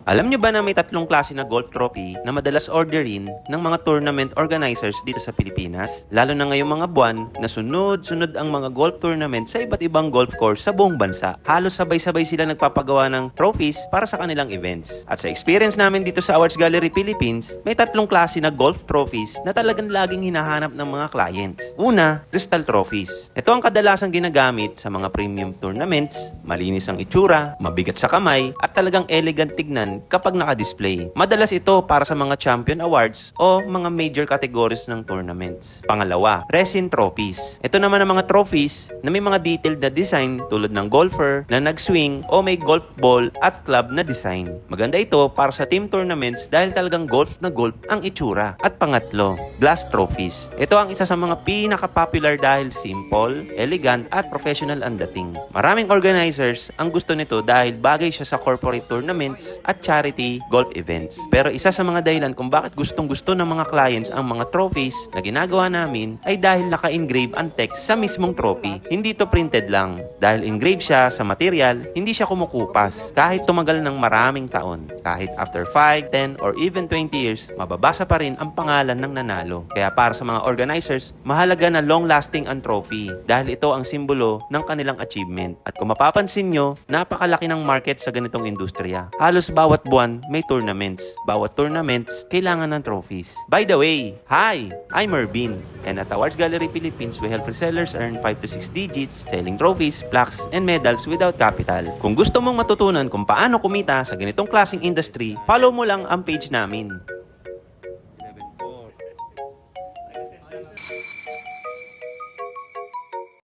Alam nyo ba na may tatlong klase na golf trophy na madalas orderin ng mga tournament organizers dito sa Pilipinas? Lalo na ngayong mga buwan na sunod-sunod ang mga golf tournament sa iba't ibang golf course sa buong bansa. Halos sabay-sabay sila nagpapagawa ng trophies para sa kanilang events. At sa experience namin dito sa Awards Gallery Philippines, may tatlong klase na golf trophies na talagang laging hinahanap ng mga clients. Una, crystal trophies. Ito ang kadalasang ginagamit sa mga premium tournaments, malinis ang itsura, mabigat sa kamay, at talagang elegant tignan kapag naka-display. Madalas ito para sa mga champion awards o mga major categories ng tournaments. Pangalawa, resin trophies. Ito naman ang mga trophies na may mga detailed na design tulad ng golfer na nag-swing o may golf ball at club na design. Maganda ito para sa team tournaments dahil talagang golf na golf ang itsura. At pangatlo, glass trophies. Ito ang isa sa mga pinaka-popular dahil simple, elegant at professional ang dating. Maraming organizers ang gusto nito dahil bagay siya sa corporate tournaments at charity golf events. Pero isa sa mga dahilan kung bakit gustong-gusto ng mga clients ang mga trophies na ginagawa namin ay dahil naka-engrave ang text sa mismong trophy. Hindi to printed lang. Dahil engrave siya sa material, hindi siya kumukupas. Kahit tumagal ng maraming taon. Kahit after 5, 10, or even 20 years, mababasa pa rin ang pangalan ng nanalo. Kaya para sa mga organizers, mahalaga na long-lasting ang trophy dahil ito ang simbolo ng kanilang achievement. At kung mapapansin nyo, napakalaki ng market sa ganitong industriya. Halos bawat buwan may tournaments. Bawat tournaments, kailangan ng trophies. By the way, hi! I'm Mervin. And at Awards Gallery Philippines, we help resellers earn 5 to 6 digits, selling trophies, plaques, and medals without capital. Kung gusto mong matutunan kung paano kumita sa ganitong klaseng industry, follow mo lang ang page namin.